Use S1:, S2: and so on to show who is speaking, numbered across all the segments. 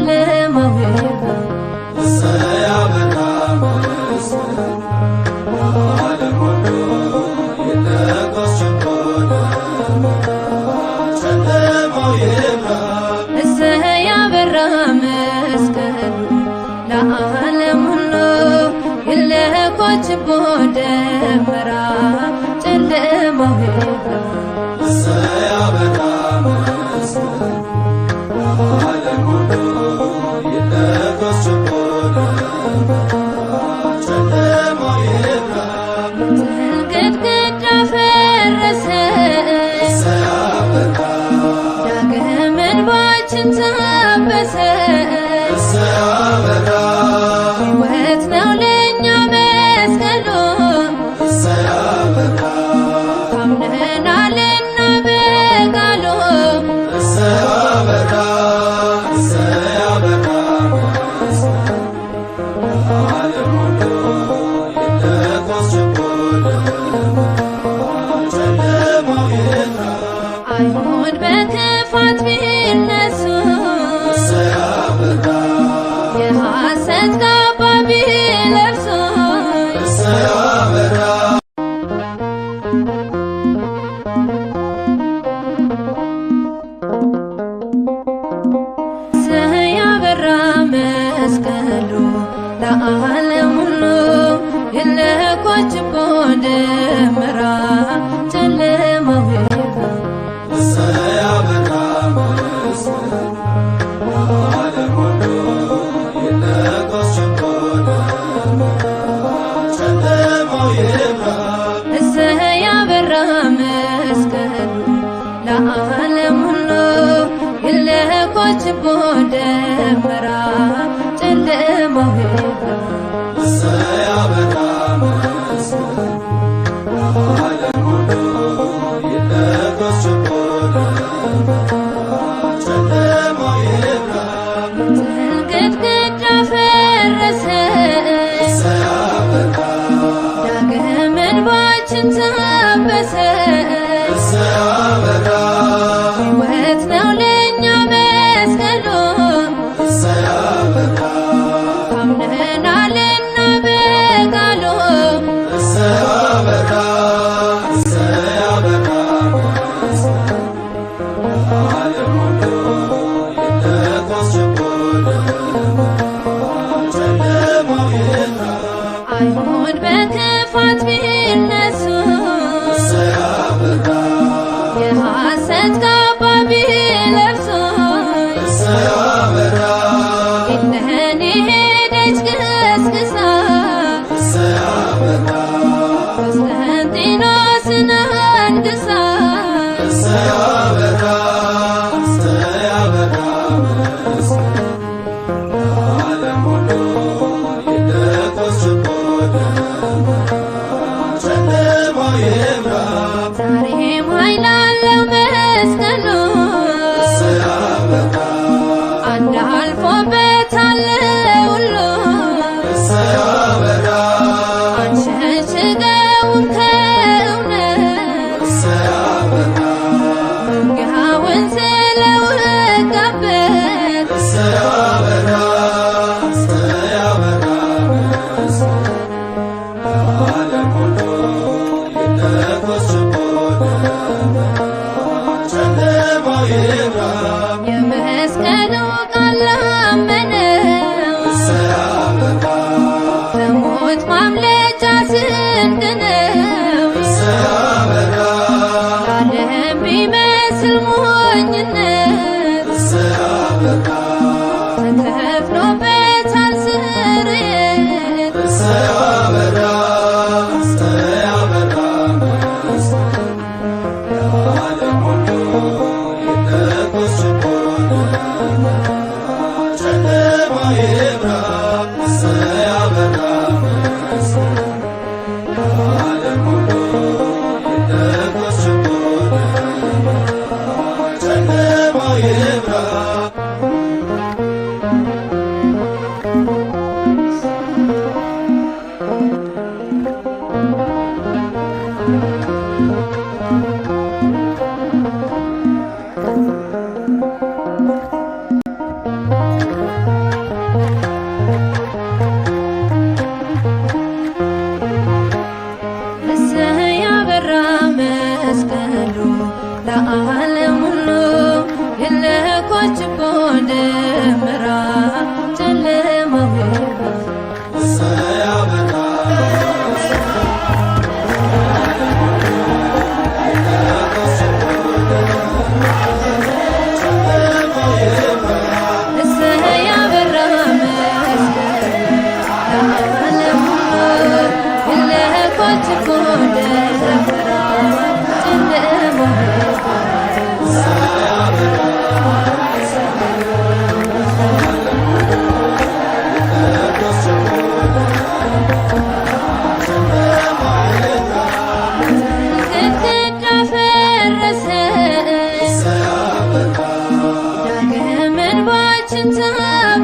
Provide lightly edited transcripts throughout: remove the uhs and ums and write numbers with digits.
S1: ጨለማው ይብራ
S2: እሰይ አበራ መስቀሉ ለዓለም ሁሉ ይለኮስ ችቦ ጨለማው ይብራ
S1: እሰይ አበራ መስቀሉ ለዓለም ሁሉ ይለኮስ ችቦ ደመራ ጨለማው ይብራ
S2: እሰይ አበራ መስቀሉ ለዓለም ሁሉ ይለኮስ ችቦ ጨለማው ይብራ
S1: ግድግዳ ፈረሰ
S2: እሰይ አበራ
S1: ዳግም እንባችን ታበሰ
S2: እሰይ አበራ
S1: ሕይወት ነው ለእኛ መስቀሉ
S2: እሰይ አበራ
S1: ታምነናልና በቃሉ
S2: እሰይ አበራ እሰይ አበራ መስቀሉ ለዓለም ሁሉ ይለኮስ ችቦ ጨለማው ይብራ
S1: አይሁድ በክፋት ቢነሱ
S2: እሰይ አበራ
S1: የሐሰት ካባ ቢለብሱ
S2: እሰይ አበራ
S1: እሰይ አበራ መስቀሉ ለዓለም ሁሉ ይለኮስ ችቦ ደመራ ጨለማው ይብራ
S2: እሰይ አበራ መስቀሉ ለዓለም ሁሉ ይለኮስ ችቦ ጨለማው ይብራ
S1: እሰይ አበራ መስቀሉ ለዓለም ሁሉ ይለኮስ ችቦ ደመራ ጨለማው ይብራ
S2: እሰይ አበራ መስቀሉ ለዓለም ሁሉ ይለኮስ ችቦ ጨለማው ይብራ
S1: ግድግዳ ፈረሰ
S2: እሰይ አበራ
S1: ዳግም እንባችን ታበሰ
S2: እሰይ አበራ
S1: ሕይወት ነው ለእኛ መስቀሉ
S2: እሰይ አበራ
S1: ታምነናልና በቃሉ
S2: እሰይ አበራ እሰይ አበራ መስቀሉ ለዓለም ሁሉ ይለኮስ ችቦ ጨለማው ይብራ
S1: አይሁድ በክፋት ቢነሱ
S2: እሰይ አበራ
S1: የሐሰት ካባ ቢለብሱ
S2: እሰይ አበራ
S1: እነሆ ሄደች ገስግሳ
S2: እሰይ አበራ
S1: ቆስጠንጢኖስን አንግሳ
S2: እሰይ አበራ እሰይ አበራ መስቀሉ ለዓለም ሁሉ ይለኮስ ችቦ ጨለማው ይብራ
S1: ዛሬም ኃይል አለው መስቀሉ
S2: እሰይ አበራ
S1: አንድ አልፎበታል ሁሉ
S2: እሰይ አበራ
S1: አንሸሽገውም ከእውነት
S2: እሰይ አበራ
S1: መንጋውን ስለወጋበት
S2: እሰይ አበራ እሰይ አበራ መስቀሉ ለዓለም ሁሉ ይለኮስ ችቦ ጨለማው ይብራ
S1: የመስቀሉ ቃል ላመነ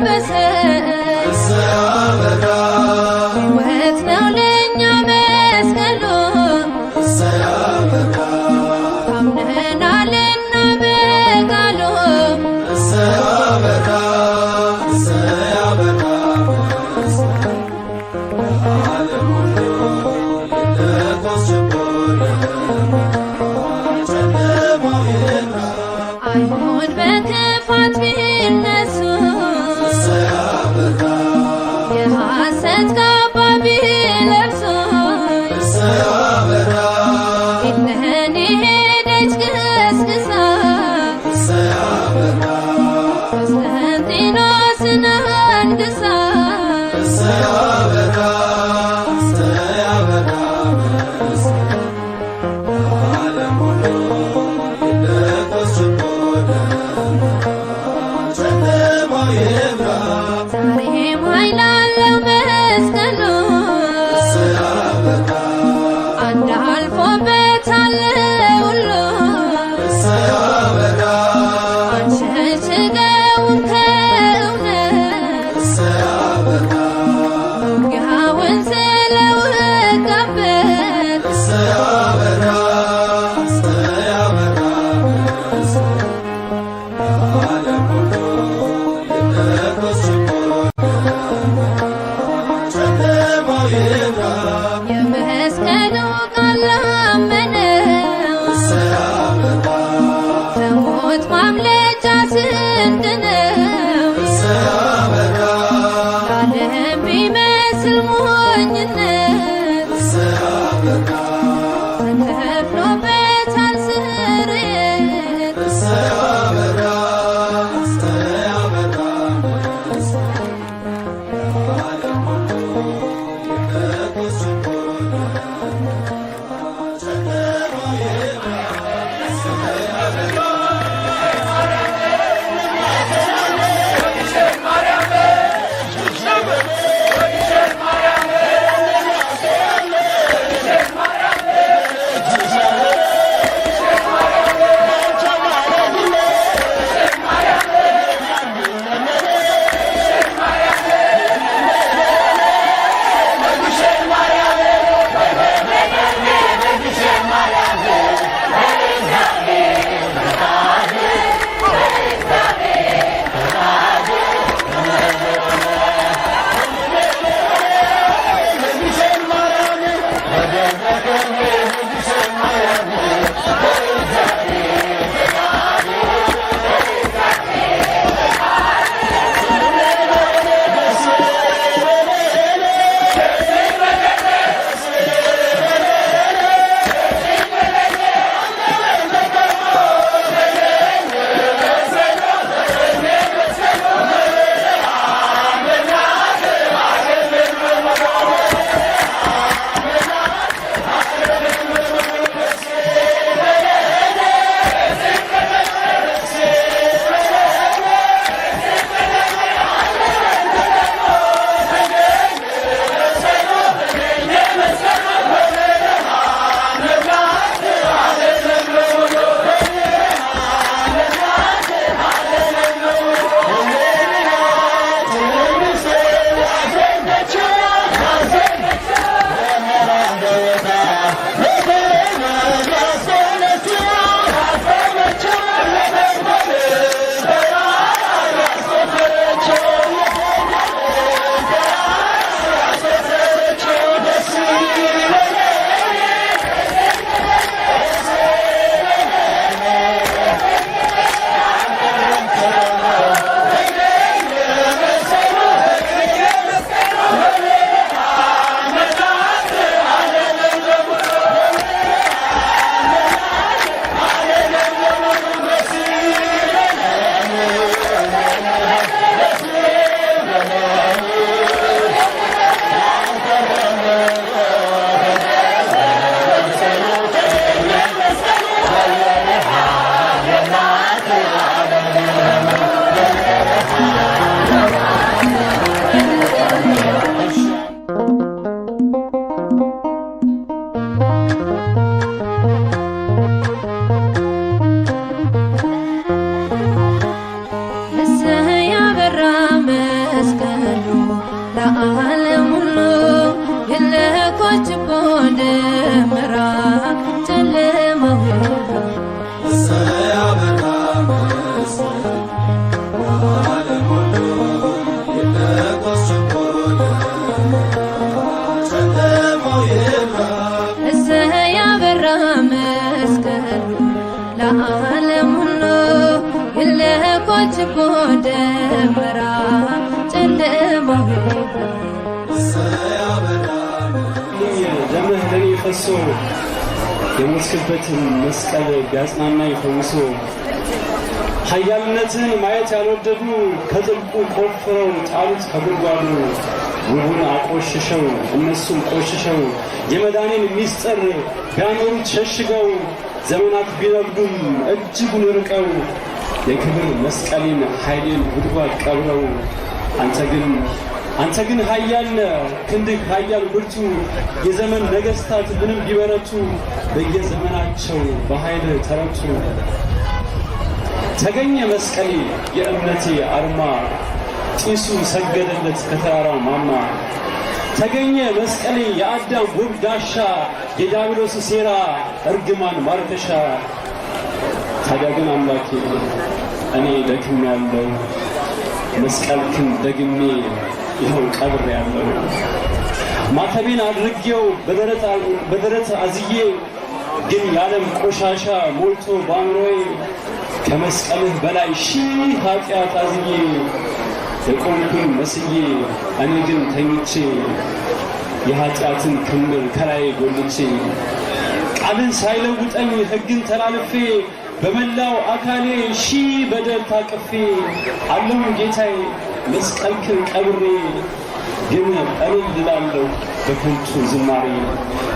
S1: ለበሰ
S2: እሰይ አበራ
S1: ሕይወት ነው ለእኛ መስቀሉ
S2: እሰይ አበራ
S1: ታምነናልና በቃሉ
S2: እሰይ አበራ እሰይ አበራ መስቀሉ ለዓለም ሁሉ ይለኮስ ችቦ ጨለማው ይብራ
S1: አይሁድ በክፋት ቢነሱ
S2: እሰይ አበራ
S3: ፈሶ የሞትክበትን መስቀል ቢያጽናናኝ ፈውሶ ኃያልነትን ማየት ያልወደዱ ከጥልቁ ቆፍረው ጣሉት ከጉድጓዱ ውቡን አቆሽሸው እነሱም ቆሽሸው የመዳኔን ሚስጥር ቢያኖሩት ሸሽገው ዘመናት ቢረግዱም እጅጉን ርቀው የክብር መስቀሌን ኃይሌን ጉድጓድ ቀብረው አንተ ግን ኃያል ነህ ክንድህ ኃያል ብርቱ የዘመን ነገሥታት ምንም ቢበረቱ በየዘመናቸው በኃይል ተረቱ። ተገኘ መስቀሌ የእምነቴ አርማ ጢሱ ሰገደለት ከተራራው ማማ። ተገኘ መስቀሌ የአዳም ውብ ጋሻ የዲያብሎስ ሴራ እርግማን ማርከሻ። ታዲያ ግን አምላኬ እኔ ደክሜያለሁ መስቀልክን ደግሜ ይኸው ቀብሬያለሁ። ማተቤን አድርጌው በደረት አዝዬ ግን የዓለም ቆሻሻ ሞልቶ በአእምሮዬ ከመስቀልህ በላይ ሺህ ኃጢአት አዝዬ የቆምኩኝ መስዬ እኔ ግን ተኝቼ የኃጢአትን ክምር ከላይ ጎልቼ ቃልን ሳይለውጠኝ ሕግን ተላልፌ በመላው አካሌ ሺህ በደል ታቅፌ አለሁ ጌታዬ መስቀልክን ቀብሬ። ግን እልል እላለሁ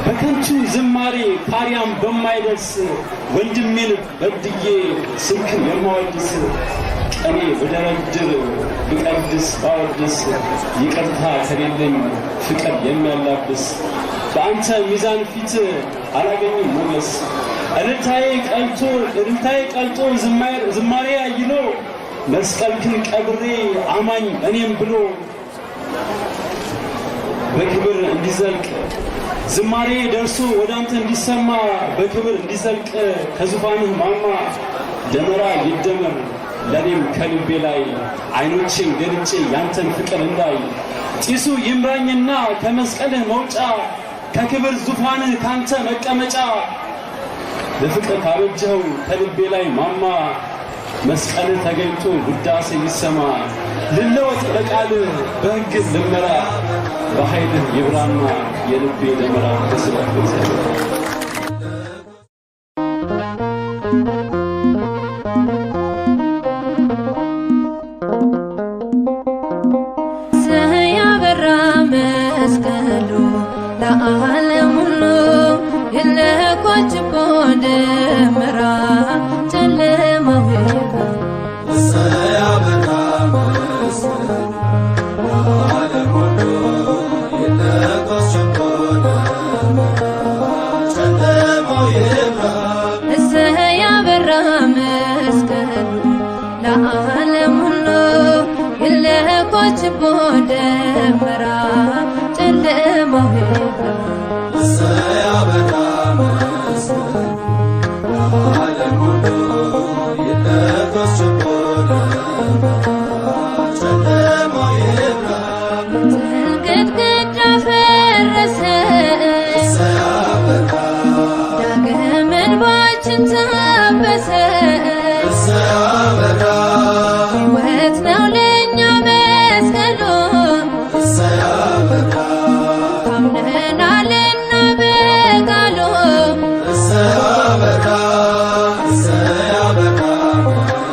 S3: በከንቱ ዝማሬ ታሪያም በማይደርስ ወንድሜን በድዬ ስልክን የማወድስ ቀኔ ብደረድር ብቀድስ ባወድስ ይቅርታ ከሌለኝ ፍቅር የሚያላብስ በአንተ ሚዛን ፊት አላገኝም ሞገስ። እልልታዬ ቀልጦ ዝማሬ አይሎ መስቀልክን ቀብሬ አማኝ እኔም ብሎ በክብር እንዲዘልቅ ዝማሬ ደርሶ ወደ አንተ እንዲሰማ በክብር እንዲዘልቅ ከዙፋንህ ማማ ደመራ ይደመር ለኔም ከልቤ ላይ አይኖቼን ገልጬ ያንተን ፍቅር እንዳይ ጢሱ ይምራኝና ከመስቀልህ መውጫ ከክብር ዙፋንህ ካንተ መቀመጫ ለፍቅር ካበጀኸው ከልቤ ላይ ማማ መስቀልህ ተገኝቶ ውዳሴ ይሰማ። ልለወጥ በቃልህ በሕግ ልመራ በኃይልህ ይብራና የልቤ ደመራ ተስሏል በእግዚአብሔር።
S1: ያበራ መስቀሉ ለዓለም ሁሉ የለኮችቦ ደመራ ጨለማው ይብራ።
S2: ያበራ መስቀሉ ለዓለም ሁሉ የለኮችቦ ደመራ ጨለማው ይብራ።
S1: ያበራ መስቀሉ ለዓለም ሁሉ የለኮችቦ ደመራ ጨለማው ይብራ።
S2: ያበራ መስቀሉ ለዓለም ሁሉ የለኮችቦ ደመራ ጨለማው ይብራ።
S1: ግድግዳ ፈረሰ
S2: ያበራ
S1: ዳግም እንባችን ታበሰ።
S2: ያበራ
S1: ሕይወት ነው ለእኛ መስቀሉ
S2: ያበራ
S1: ታምነናልና በቃሉ
S2: ያበራ ያበራ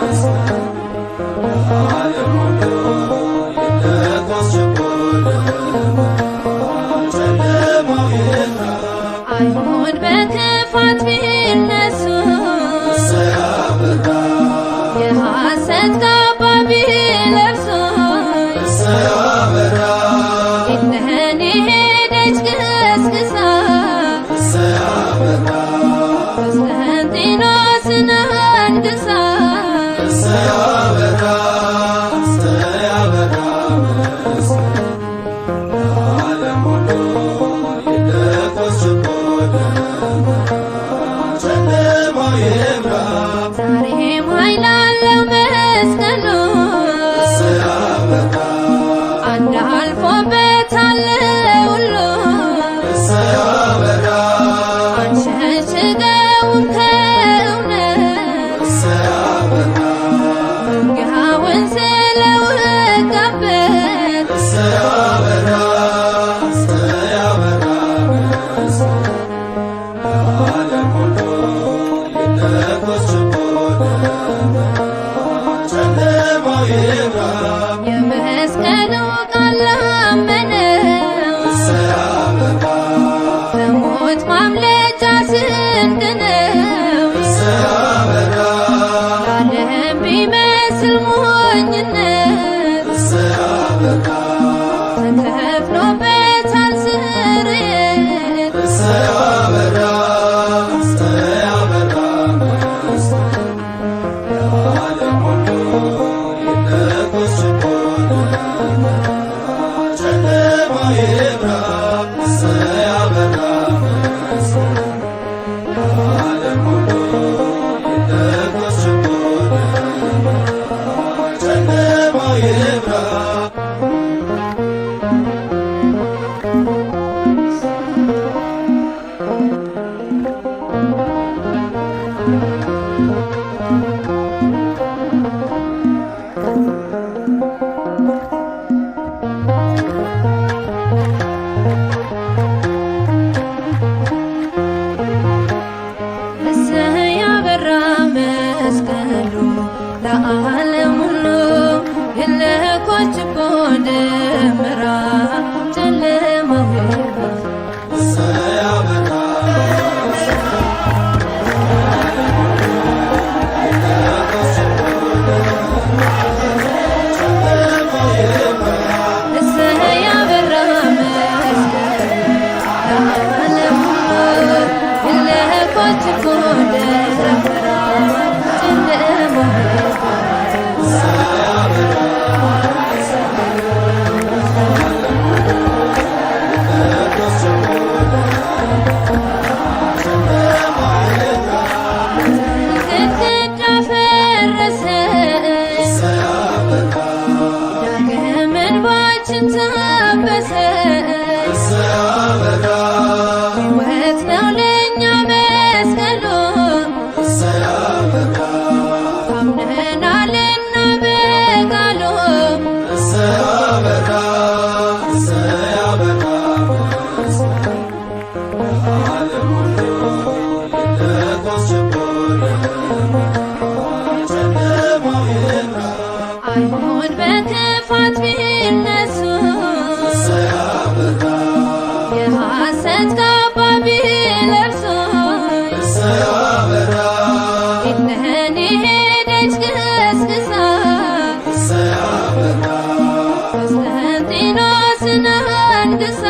S2: መስቀሉ ለዓለም ሁሉ የለኮችቦ ደመራ ጨለማው ይብራ።
S1: አይሁድ በክፋት ቢነሱ
S2: ያበራ
S1: የሐሰት ካባ ቢለብሱ
S2: ያበራ
S1: እነሆ ሄደች ገስግሳ
S2: ያበራ
S1: ቆስጠንጢኖስን አንግሳ።
S2: ያበራ ያበራ መስቀሉ ለዓለም ሁሉ የለኮችቦ ደመራ ጨለማው ይብራ።
S1: ዛሬም ኃይል አለው መስቀሉ
S2: ያበራ
S1: አንድ አልፎበታል ሁሉ
S2: ያበራ
S1: አንሸሽገውም ከእውነት
S2: ያበራ
S1: መንጋውን ስለወጋበት
S2: ያበራ ያበራ መስቀሉ
S1: መስቀሉ ቃል አመነው በሞት ማምለጫ ስንቅ ነው ለዓለም ቢመስል ሞኝነት ተከፍሎበታል ስርየት ለዓለም ሁሉ የለኮች እኮ ደመራ ጨለማው ታበሰ ሕይወት ነው ለእኛ መስቀሉ ታምነናልና በቃሉ አይሁድ በክፋት ቢነሱ የሐሰት ካባ ቢለብሱ እነሆ ሄደች ገስግሳ ቆስጠንጢኖስን አንግሳ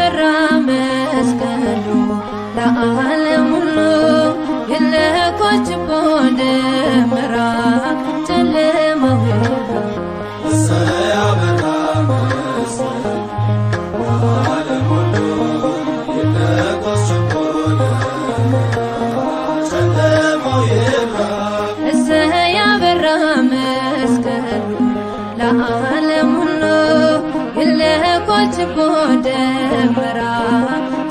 S1: ያበራ መስቀሉ ለዓለም ሁሉ የለኮች ደመራ ጨለማው ይብራ
S2: ያበራ መስቀሉ ለዓለም ሁሉ የለኮች ጨለማው ይብራ
S1: ያበራ መስቀሉ ለዓለም ሁሉ የለኮች ደመራ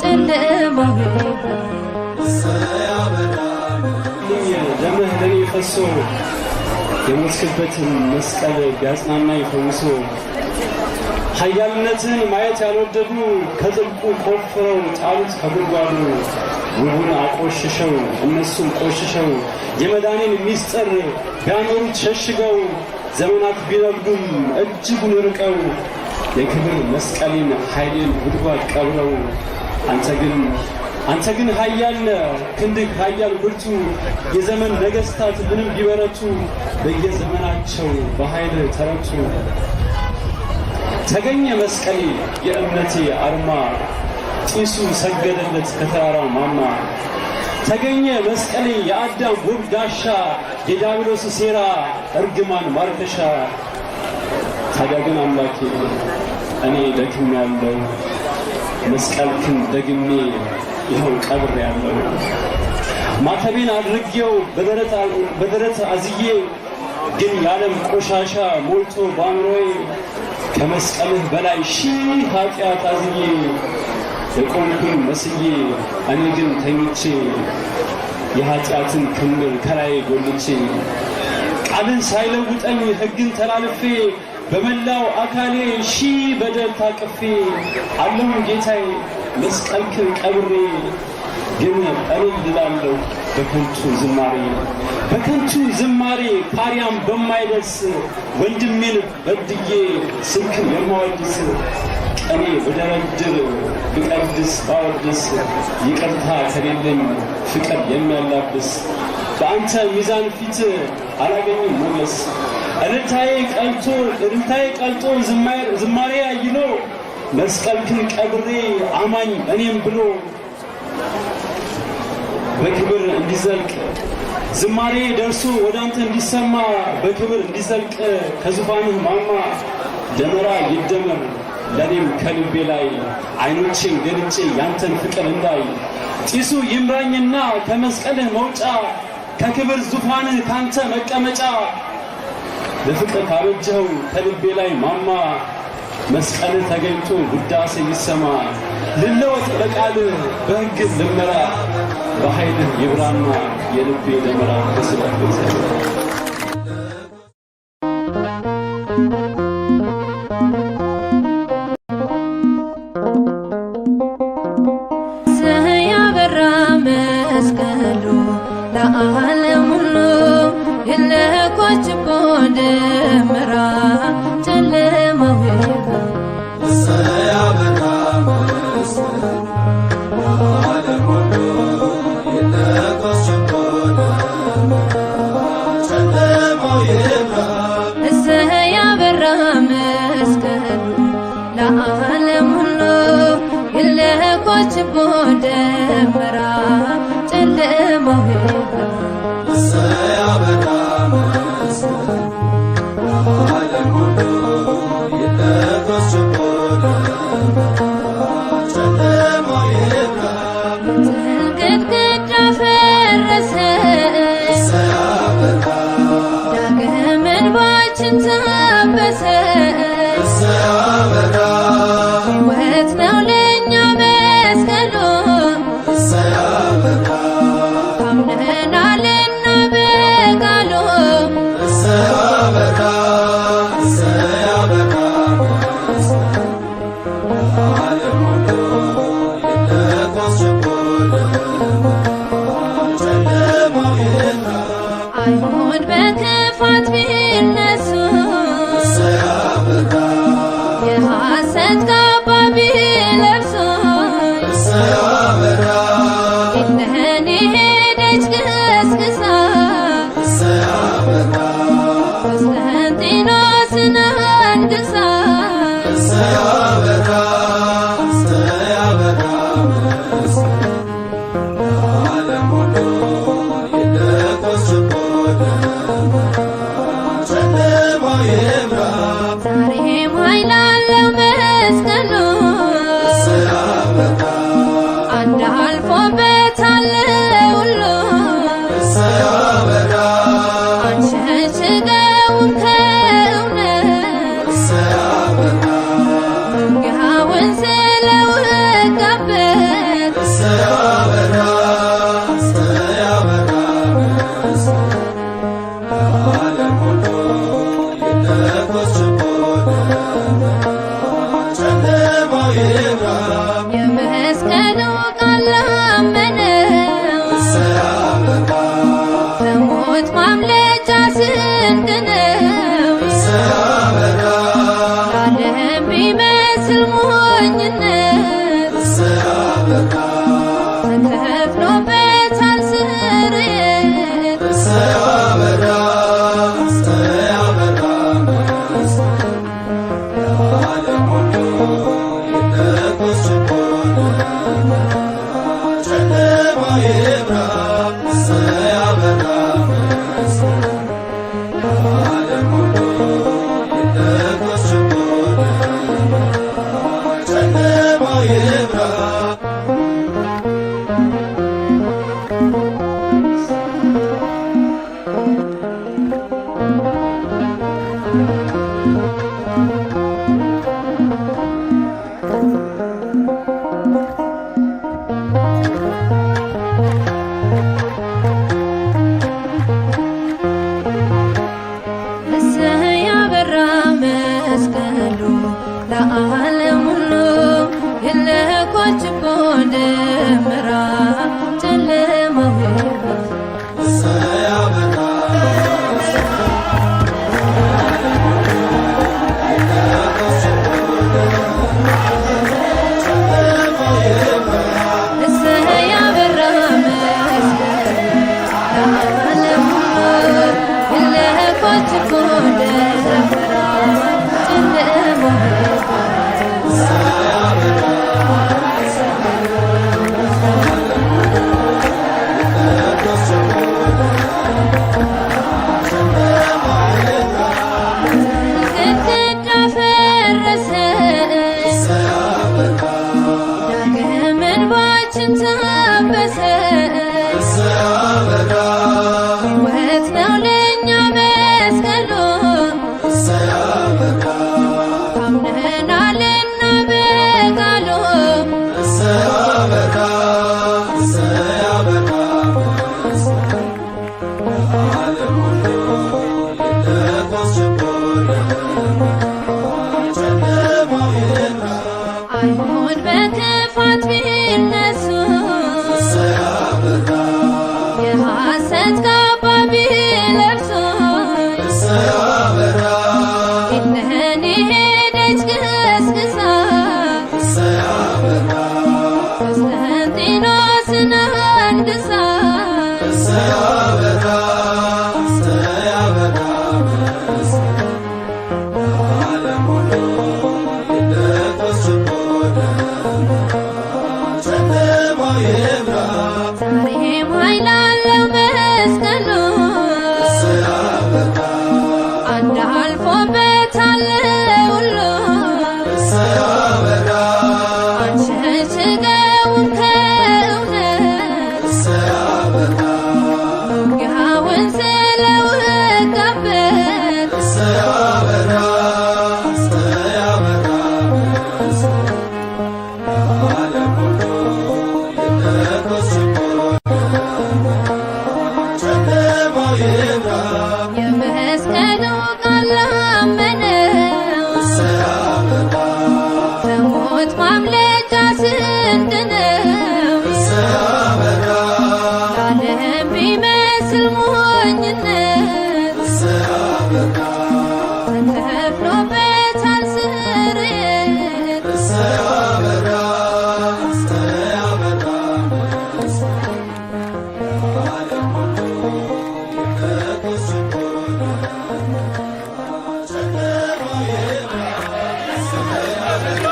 S1: ጨለማው ይብራ
S3: ደምህ ለኔ ፈሶ የሞትክበትን መስቀል ቢያጽናናኝ ፈውሶ ኃያልነትን ማየት ያልወደዱ ከጥልቁ ቆፍረው ጣሉት ከጉድጓዱ ውቡን አቆሽሸው እነሱም ቆሽሸው የመዳኔን ሚስጥር ቢያኖሩት ሸሽገው ዘመናት ቢነጉዱም እጅጉን ርቀው የክብር መስቀሌን ኃይሌን ጉድጓድ ቀብረው አንተ ግን ኃያል ነህ ክንድህ ኃያል ብርቱ የዘመን ነገሥታት ምንም ቢበረቱ በየዘመናቸው በኃይል ተረቱ። ተገኘ መስቀሌ የእምነቴ አርማ ጢሱ ሰገደለት ከተራራው ማማ ተገኘ መስቀሌ የአዳም ውብ ጋሻ የዲያብሎስ ሴራ እርግማን ማርከሻ። ታዲያ ግን አምላኬ እኔ ደክሜያለሁ መስቀልክን ደግሜ ይኸው ቀብሬያለሁ ማተቤን አድርጌው በደረት አዝዬ ግን የዓለም ቆሻሻ ሞልቶ በአእምሮዬ ከመስቀልህ በላይ ሺህ ኃጢአት አዝዬ የቆምኩኝ መስዬ እኔ ግን ተኝቼ የኃጢአትን ክምር ከላይ ጎልቼ ቃልን ሳይለውጠኝ ሕግን ተላልፌ በመላው አካሌ ሺህ በደል ታቅፌ አለሁ ጌታዬ መስቀልክን ቀብሬ ግን እልል እላለሁ በከንቱ ዝማሬ ፓሪያም በማይደርስ ወንድሜን በድዬ ስልክን የማወድስ ቀኔ በደረድር ብቀድስ ባወድስ ይቅርታ ከሌለኝ ፍቅር የሚያላብስ በአንተ ሚዛን ፊት አላገኝም ሞገስ እልልታዬ ቀልጦ ዝማሬ አይሎ መስቀልክን ቀብሬ አማኝ እኔም ብሎ በክብር እንዲዘልቅ ዝማሬ ደርሶ ወደ አንተ እንዲሰማ በክብር እንዲዘልቅ ከዙፋንህ ማማ ደመራ ይደመር ለኔም ከልቤ ላይ አይኖቼን ገልጬ ያንተን ፍቅር እንዳይ ጢሱ ይምራኝና ከመስቀልህ መውጫ ከክብር ዙፋንህ ካንተ መቀመጫ ለፍቅር ካበጀኸው ከልቤ ላይ ማማ መስቀልህ ተገኝቶ ውዳሴ ይሰማ ልለወጥ በቃልህ በሕግ ልመራ በኃይልህ ይብራና የልቤ ደመራ በስለት
S1: ያበራ መስቀሉ ለዓለም ሁሉ የለኮች ደመራ ጨለማው ይብራ
S2: ያበራ መስቀሉ ለዓለም ሁሉ የለኮች ጨለማው ይብራ
S1: ያበራ መስቀሉ ለዓለም ሁሉ የለኮች ደመራ ጨለማው ይብራ
S2: ያበራ መስቀሉ ለዓለም ሁሉ የለኮች ጨለማው ይብራ
S1: ግድግዳ ፈረሰ ዳግም እንባችን ታበሰ ሕይወት ነው ለእኛ መስቀሉ ታምነናልና በቃሉ አይሁድ በክፋት ቢነሱ የሐሰት ካባ ቢለብሱ እነሆ ሄደች ገስግሳ ቆስጠንጢኖስን አንግሳ
S2: መስቀል ዓለም ሁሉ ይለኮስ ችቦ ደመራ ጨለማው ይብራ
S1: ዛሬም ኃይል አለው መስቀሉ
S2: ሲያበራ
S1: አንድ አልፎበታል ሁሉ
S2: ሲያበራ
S1: አንሸሽገውም ከእውነት
S2: ሲያበራ
S1: ድንጋዩን ስለወጋበት
S2: ሲያበራ ሲያበራ መስቀል ዓለም ሁሉ ይለኮስ ችቦ ደመራ ጨለማው ይብራ
S1: የመስቀሉ ቃል ላመነው
S2: ሲያበራ
S1: በሞት ማምለጫ ስንቅ ነው።
S2: ሲያበራ
S1: ዓለም ቢመስል ሞኝነት
S2: ሲያበራ
S1: ተከፍሎበታል ስርየት
S2: ሲያበራ ሲያበራ መስቀል ዓለም ሁሉ ይለኮስ ችቦ ደመራ ጨለማው ይብራ ሲያበራ መስቀል ዓለም ሁሉ ይለኮስ ችቦ ደመራ ጨለማው ይብራ
S1: እሰይ ያበራ መስቀሉ ለዓለም ሁሉ ይለኮስ ችቦ ደመራ ጨለማው ይብራ
S2: ሲያበራ
S1: እሰይ ያበራ መስቀሉ ለዓለም ሁሉ ይለኮስ ችቦ ደመራ ጨለማው ይብራ ግድግዳ ፈረሰ ዳግም እንባችን ታበሰ ሕይወት ነው ለእኛ መስቀሉ ታምነናልና በቃሉ
S2: ዓለም ሁሉ ይለኮስ ችቦ ደመራ ጨለማው ይብራ
S1: አይሁድ በክፋት ቢነሱ
S2: ሲያበራ
S1: የሐሰት ካባ ቢለብሱ
S2: ሲያበራ
S1: ፊትህን ሄደች ገስግሳ
S2: ሲያበራ
S1: ቆስጠንጢኖስን አንግሳ
S2: ሲያበራ ሲያበራ መስቀል ዓለም ሁሉ ይለኮስ ችቦ ደመራ ጨለማው ይብራ
S1: ዛሬም ኃይል አለው መስቀሉ
S2: ሲያበራ
S1: አንድ አልፎበታል ሁሉ
S2: ሲያበራ
S1: አንሸሽገውም ከእውነት
S2: ሲያበራ
S1: ድንጋዩን ስለወጋበት
S2: ሲያበራ ሲያበራ መስቀል ዓለም ሁሉ ይለኮስ ችቦ ደመራ ጨለማው ይብራ
S1: የመስቀሉ ቃል ላመነው
S2: ሲያበራ
S1: በሞት ማምለጫ ስንቅ ነው።
S2: ሲያበራ
S1: ዓለም ቢመስል ሞኝነት
S2: ሲያበራ
S1: ተከፍሎበታል ስርየት
S2: ሲያበራ ሲያበራ መስቀል ዓለም ሁሉ ይለኮስ ችቦ ደመራ ጨለማው ይብራ ሲያበራ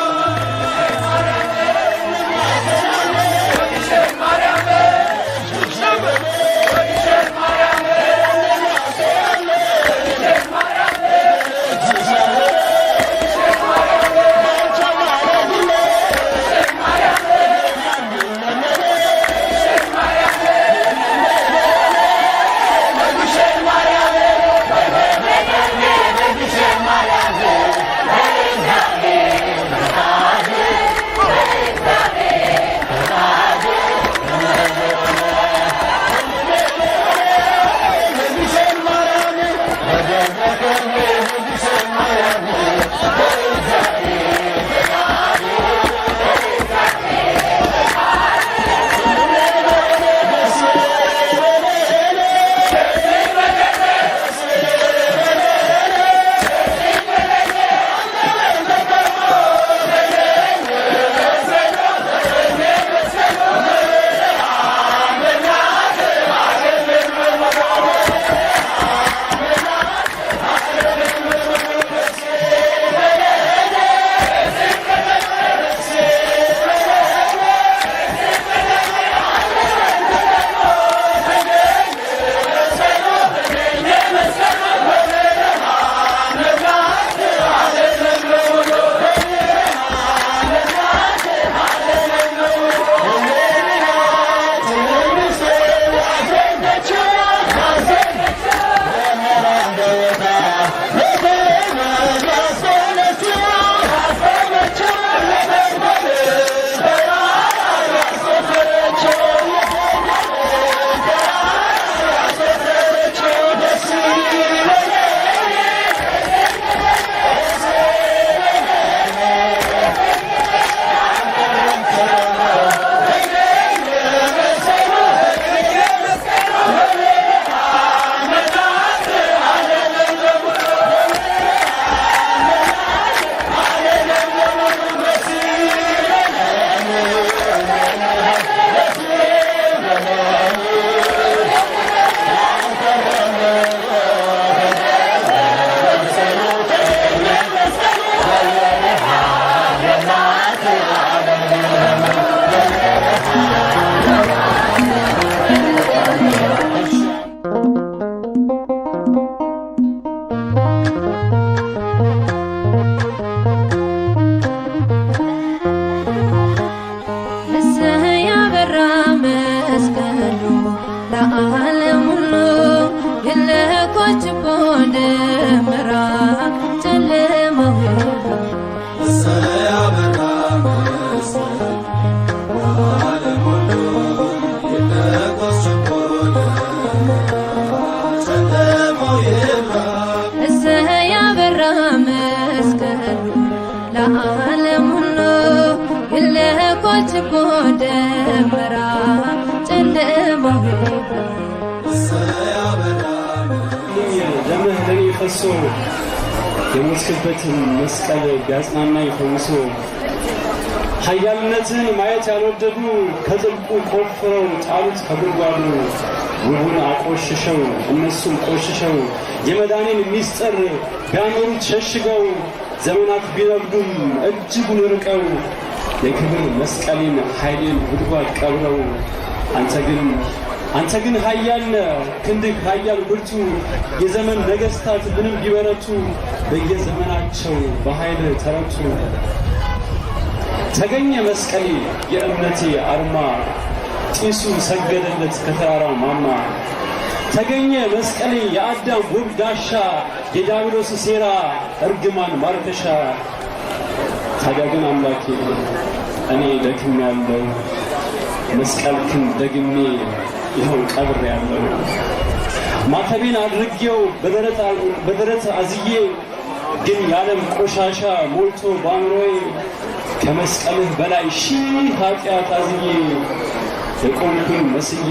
S1: ለዓለም ሁሉ የለኮችቦ ደመራ ጨለማው
S2: ያበራ መስቀል ለዓለም ሁሉ የለኮችቦ ጨለማው ይብራ።
S1: ያበራ መስቀሉ ለዓለም ሁሉ የለኮችቦ ደመራ ጨለማው
S3: ደምህ ለኔ ፈሶ የሞትክበትን መስቀል ቢያጽናናኝ ፈውሶ ኃያልነትን ማየት ያልወደዱ ከጥልቁ ቆፍረው ጣሉት ከጉድጓዱ። ውቡን አቆሽሸው እነሱም ቆሽሸው የመዳኔን ሚስጥር ቢያኖሩት ሸሽገው ዘመናት ቢረግዱም እጅጉን ርቀው የክብር መስቀሌን ኃይሌን ጉድጓድ ቀብረው አንተ ግን ኃያል ነህ ክንድህ ኃያል ብርቱ የዘመን ነገሥታት ምንም ቢበረቱ በየዘመናቸው በኃይል ተረቱ። ተገኘ መስቀሌ የእምነቴ አርማ ጢሱ ሰገደለት ከተራራው ማማ። ተገኘ መስቀሌ የአዳም ውብ ጋሻ የዲያብሎስ ሴራ እርግማን ማርከሻ። ታዲያ ግን አምላኬ እኔ ደክሜያለሁ መስቀልክን ደግሜ ይኸው ቀብሬያለሁ። ማተቤን አድርጌው በደረት አዝዬ ግን የዓለም ቆሻሻ ሞልቶ በአእምሮዬ ከመስቀልህ በላይ ሺህ ኃጢአት አዝዬ የቆምኩኝ መስዬ